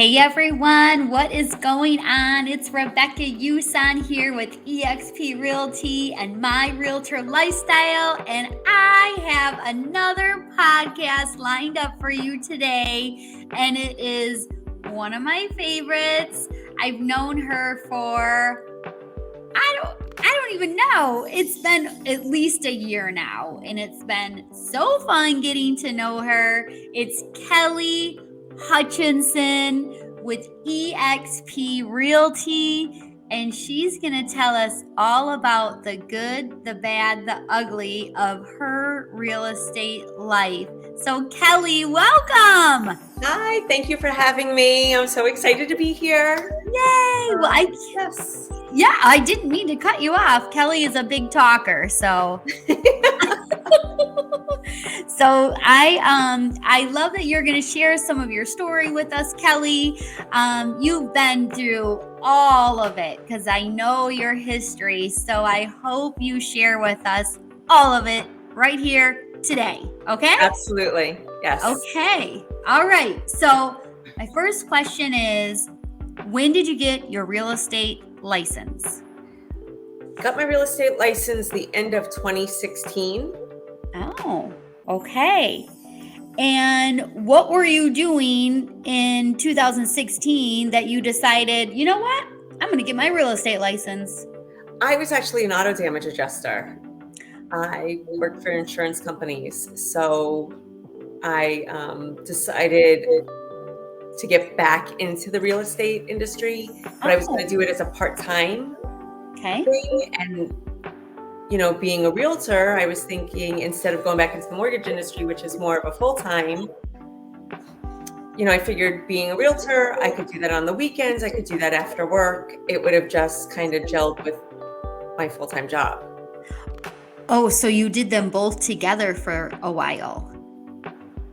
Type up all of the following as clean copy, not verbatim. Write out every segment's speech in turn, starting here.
Hey everyone, what is going on? It's Rebecca Yuson here with eXp Realty and My Realtor Lifestyle, and I have another podcast lined up for you today, and it is one of my favorites. I've known her for I don't even know. It's been at least a year now, and it's been so fun getting to know her. It's Kelly Hutchinson with eXp Realty, and she's going to tell us all about the good, the bad, the ugly of her real estate life. So Kelly, welcome. Hi, thank you for having me. I'm so excited to be here. Yay! Well, I didn't mean to cut you off. Kelly is a big talker, so so I love that you're going to share some of your story with us, Kelly. You've been through all of it because I know your history. So I hope you share with us all of it right here today. Okay? Absolutely. Yes. Okay. All right. So my first question is, when did you get your real estate license? Got my real estate license the end of 2016. Oh, okay. And what were you doing in 2016 that you decided, you know what? I'm going to get my real estate license. I was actually an auto damage adjuster. I worked for insurance companies. So I decided to get back into the real estate industry, but I was going to do it as a part-time thing. And, being a realtor, I was thinking instead of going back into the mortgage industry, which is more of a full-time, I figured being a realtor, I could do that on the weekends. I could do that after work. It would have just kind of gelled with my full-time job. Oh, so you did them both together for a while.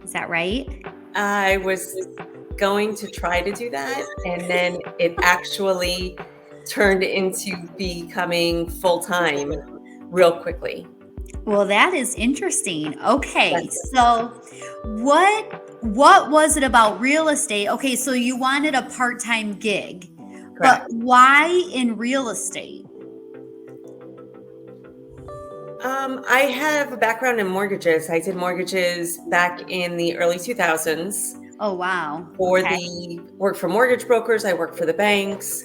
Is that right? I was going to try to do that, and then it actually turned into becoming full-time real quickly. Well, that is interesting. Okay. Yes. So what was it about real estate? Okay, so you wanted a part-time gig. Correct. But why in real estate? I have a background in mortgages. I did mortgages back in the early 2000s. Oh, wow. Work for mortgage brokers. I work for the banks.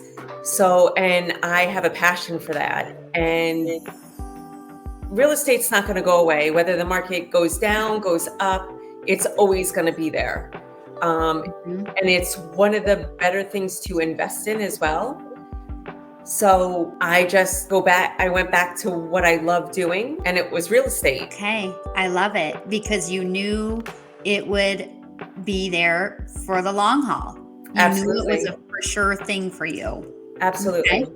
And I have a passion for that. And real estate's not going to go away. Whether the market goes down, goes up, it's always going to be there. And it's one of the better things to invest in as well. So I went back to what I love doing, and it was real estate. Okay. I love it because you knew it would be there for the long haul. Absolutely. You knew it was a for sure thing for you. Absolutely. Okay.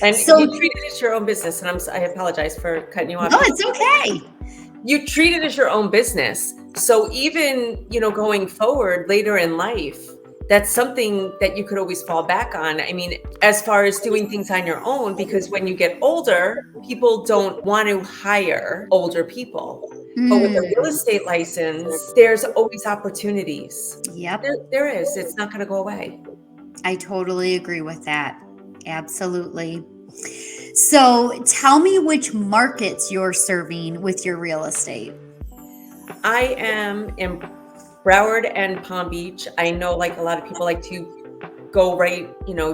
And So you treat it as your own business. And I apologize for cutting you off. No, it's okay. You treat it as your own business. So even, going forward later in life, that's something that you could always fall back on. I mean, as far as doing things on your own, because when you get older, people don't want to hire older people. But with a real estate license, there's always opportunities. Yep. There is. It's not going to go away. I totally agree with that. Absolutely. So tell me which markets you're serving with your real estate. I am in Broward and Palm Beach. I know a lot of people like to go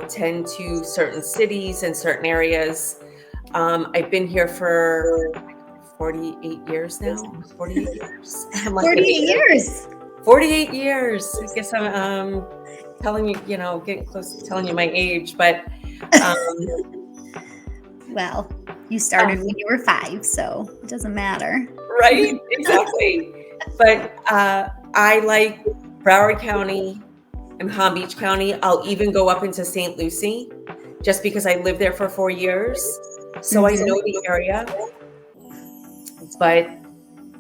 tend to certain cities and certain areas. I've been here for 48 years now. 48 years. 48 years. 48 years. I guess I'm telling you, getting close to telling you my age, but well, you started when you were 5, so it doesn't matter. Right, exactly. But I like Broward County and Palm Beach County. I'll even go up into St. Lucie just because I lived there for 4 years. So I know the area, but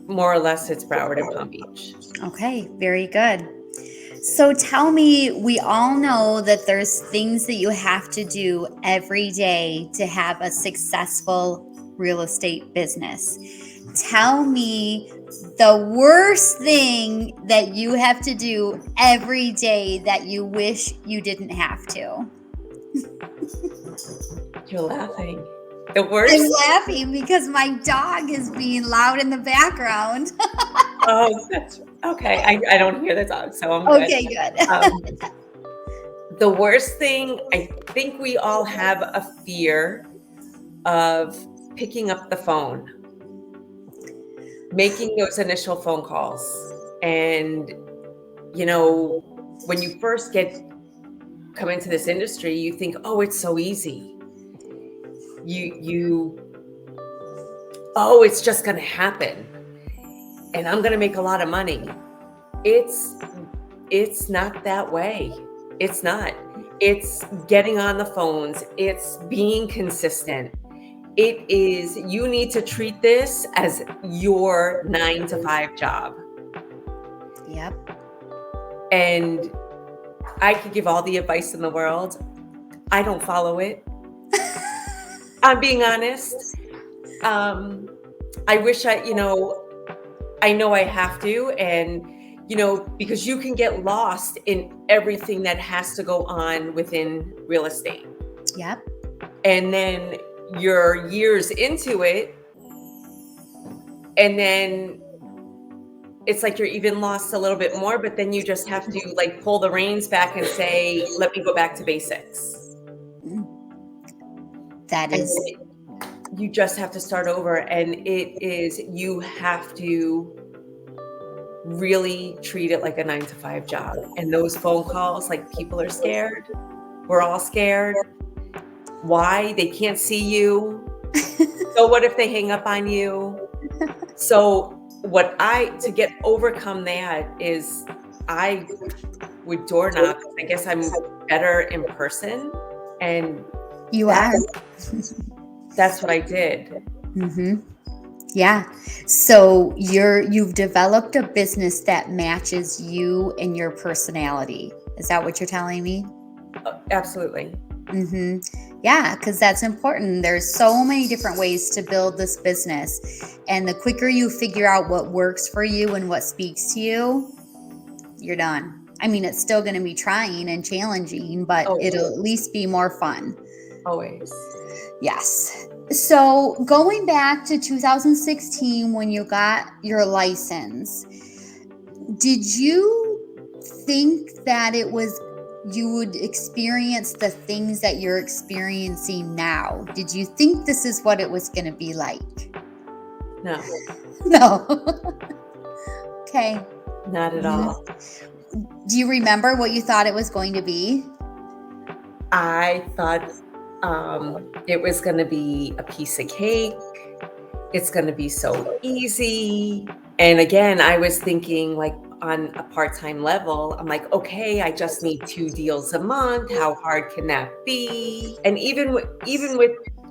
more or less it's Broward and Palm Beach. Okay, very good. So tell me, we all know that there's things that you have to do every day to have a successful real estate business. Tell me The worst thing that you have to do every day that you wish you didn't have to. You're laughing. The worst? I'm laughing because my dog is being loud in the background. Oh, that's okay. I don't hear the dog, so I'm good. Okay, good. The worst thing, I think we all have a fear of picking up the phone, making those initial phone calls. And, when you first come into this industry, you think, oh, it's so easy. Oh, it's just going to happen. And I'm going to make a lot of money. It's not that way. It's not. It's getting on the phones. It's being consistent. It is, you need to treat this as your 9-to-5 job. Yep. And I could give all the advice in the world. I don't follow it. I'm being honest. I wish I know I have to, and because you can get lost in everything that has to go on within real estate. Yep. And then you're years into it, and then it's like you're even lost a little bit more, but then you just have to like pull the reins back and say, let me go back to basics. That is, you just have to start over. And you have to really treat it like a 9-to-5 job. And those phone calls, like, people are scared. We're all scared. Why? They can't see you. So what if they hang up on you? So to overcome that is I would door knock. I guess I'm better in person. And you are. That's what I did. Mm-hmm. Yeah. So you've developed a business that matches you and your personality. Is that what you're telling me? Absolutely. Mm-hmm. Yeah, because that's important. There's so many different ways to build this business. And the quicker you figure out what works for you and what speaks to you, you're done. I mean, it's still going to be trying and challenging, but it'll at least be more fun. Always. Yes. So going back to 2016 when you got your license, did you think that you would experience the things that you're experiencing now? Did you think this is what it was going to be like? No. No. Okay. Not at all. Do you remember what you thought it was going to be? I thought it was going to be a piece of cake. It's going to be so easy. And again, I was thinking, like, on a part-time level, I'm like, okay, I just need 2 deals a month. How hard can that be? And even with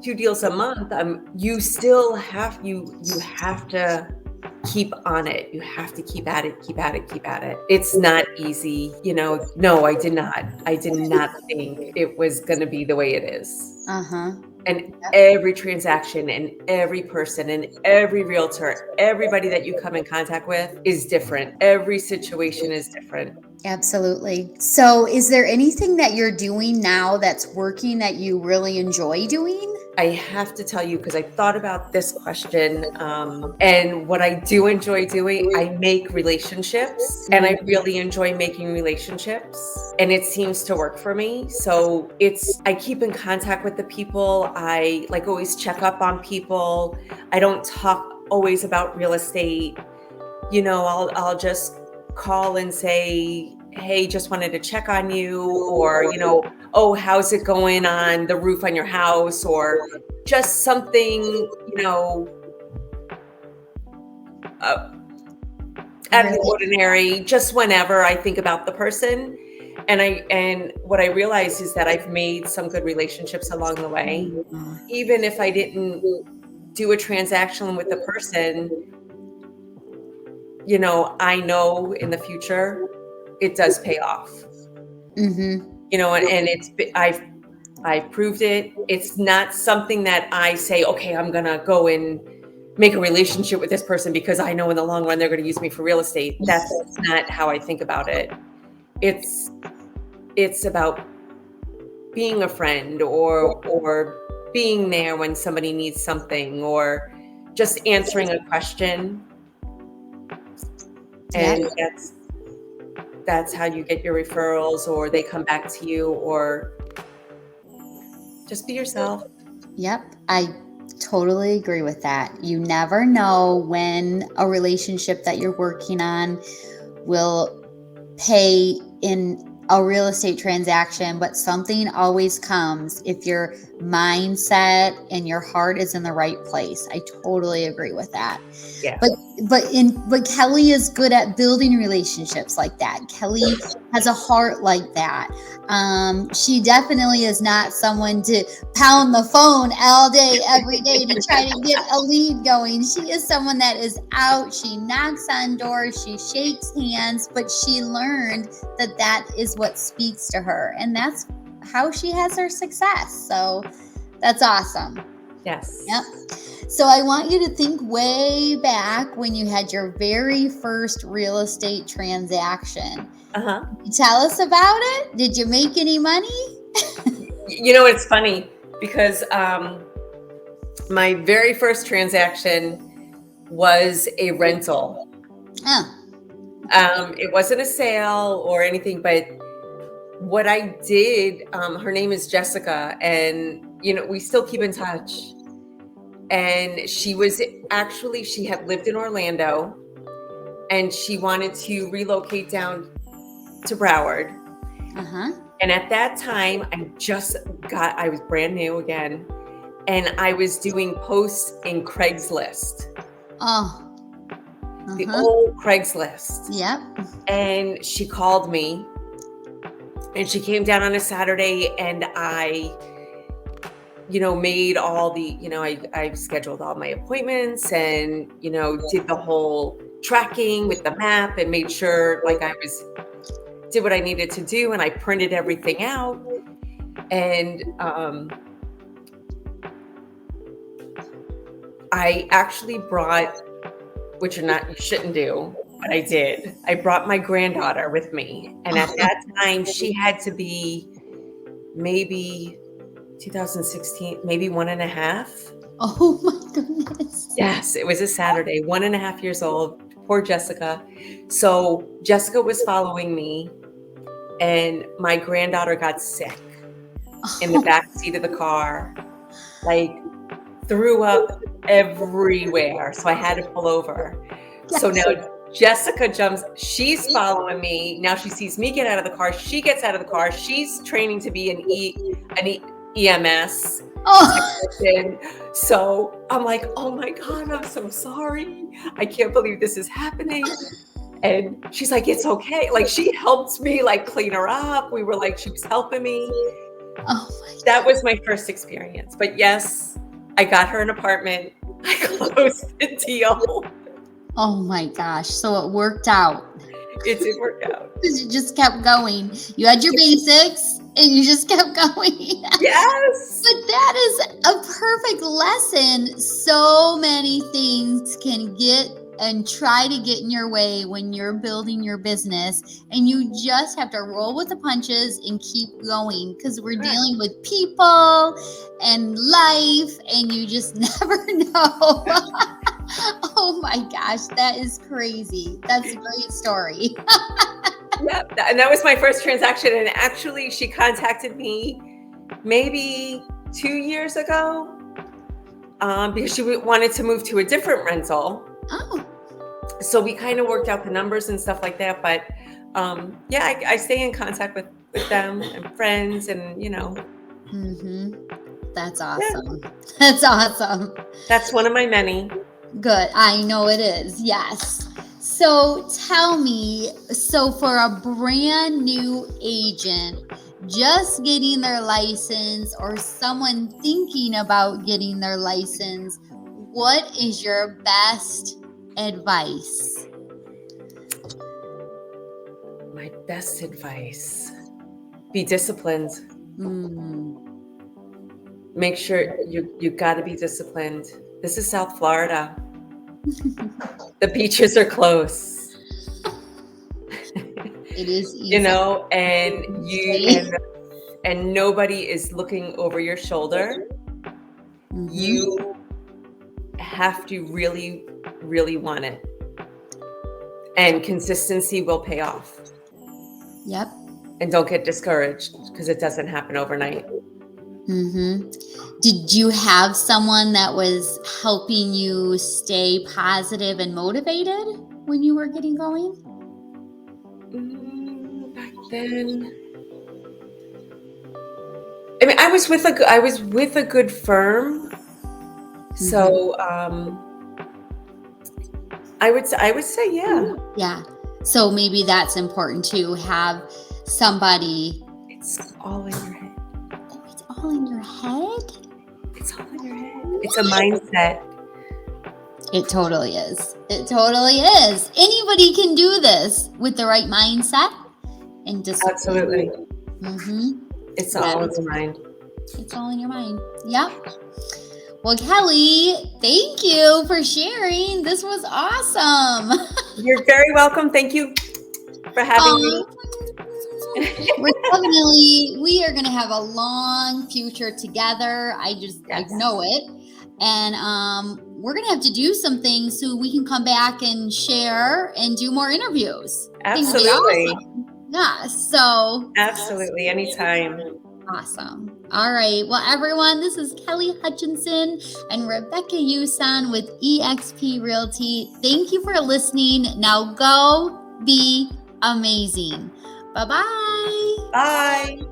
2 deals a month, you still have to keep on it. You have to keep at it. It's not easy. No, I did not think it was going to be the way it is. Uh-huh. And every transaction and every person and every realtor, everybody that you come in contact with is different. Every situation is different. Absolutely. So is there anything that you're doing now that's working that you really enjoy doing? I have to tell you, because I thought about this question, and what I do enjoy doing, I make relationships, and I really enjoy making relationships, and it seems to work for me. So I keep in contact with the people. I always check up on people. I don't talk always about real estate. I'll just call and say, hey, just wanted to check on you, or, oh, how's it going on the roof on your house, or just something, out of the ordinary, just whenever I think about the person. And what I realized is that I've made some good relationships along the way. Even if I didn't do a transaction with the person, I know in the future it does pay off. Mm-hmm. And I've proved it. It's not something that I say, okay, I'm gonna go and make a relationship with this person because I know in the long run they're going to use me for real estate. That's not how I think about it. It's about being a friend or being there when somebody needs something or just answering a question. And that's how you get your referrals, or they come back to you, or just be yourself. Yep. I totally agree with that. You never know when a relationship that you're working on will pay in a real estate transaction, but something always comes if your mindset and your heart is in the right place. I totally agree with that. Yeah. But Kelly is good at building relationships like that. Kelly has a heart like that. She definitely is not someone to pound the phone all day, every day to try to get a lead going. She is someone that is out. She knocks on doors. She shakes hands, but she learned that is what speaks to her. And that's how she has her success. So that's awesome. Yes. Yep. So I want you to think way back when you had your very first real estate transaction. Tell us about it. Did you make any money? It's funny because my very first transaction was a rental. It wasn't a sale or anything, but what I did, her name is Jessica, and we still keep in touch. And she had lived in Orlando and she wanted to relocate down to Broward. And at that time, I was brand new again, and I was doing posts in Craigslist. The old Craigslist. Yep. And she called me and she came down on a Saturday, and I made all the, I scheduled all my appointments and, did the whole tracking with the map and made sure did what I needed to do. And I printed everything out. And I actually brought, which you shouldn't do, but I did. I brought my granddaughter with me. And at that time, she had to be maybe 2016, maybe 1.5. Oh my goodness. Yes, it was a Saturday, 1.5 years old. Poor Jessica. So Jessica was following me, and my granddaughter got sick in the back seat of the car, threw up everywhere. So I had to pull over. Yes. So now Jessica jumps, she's following me. Now she sees me get out of the car. She gets out of the car. She's training to be an EMS technician. So I'm like, oh my God, I'm so sorry. I can't believe this is happening. And she's like, it's okay. She helped me clean her up. We were she was helping me. Oh my God. That was my first experience. But yes, I got her an apartment. I closed the deal. Oh my gosh. So it worked out. It did work out. Because you just kept going. You had your basics and you just kept going. Yes. But that is a perfect lesson. So many things can get and try to get in your way when you're building your business, and you just have to roll with the punches and keep going, because we're dealing with people and life, and you just never know. Oh my gosh, that is crazy. That's a great story. Yeah, and that was my first transaction. And actually, she contacted me maybe 2 years ago because she wanted to move to a different rental. Oh. So we kind of worked out the numbers and stuff like that. But I stay in contact with them and friends, and Mm-hmm. That's awesome. Yeah. That's awesome. That's one of my many. Good. I know it is. Yes. So tell me, for a brand new agent just getting their license, or someone thinking about getting their license, what is your best advice? My best advice: be disciplined. Make sure you got to be disciplined. This is South Florida. The beaches are close. It is easy. You know, and nobody is looking over your shoulder. Mhm. You have to really, really want it. And consistency will pay off. Yep. And don't get discouraged because it doesn't happen overnight. Mm-hmm. Did you have someone that was helping you stay positive and motivated when you were getting going? Back then, I mean, I was with a good firm, so I would say yeah. Yeah. So maybe that's important to have somebody. It's all in your head. Oh, it's all in your head? It's all in your head. It's a mindset. It totally is. It totally is. Anybody can do this with the right mindset and discipline. Absolutely. Mm-hmm. It's all in your mind. It's all in your mind. Yep. Well, Kelly, thank you for sharing. This was awesome. You're very welcome. Thank you for having me. We are going to have a long future together. I know it. And we're going to have to do some things so we can come back and share and do more interviews. Absolutely. Awesome. Yeah. So. Absolutely. Anytime. Awesome. All right. Well, everyone, this is Kelly Hutchinson and Rebecca Yusan with eXp Realty. Thank you for listening. Now go be amazing. Bye-bye. Bye.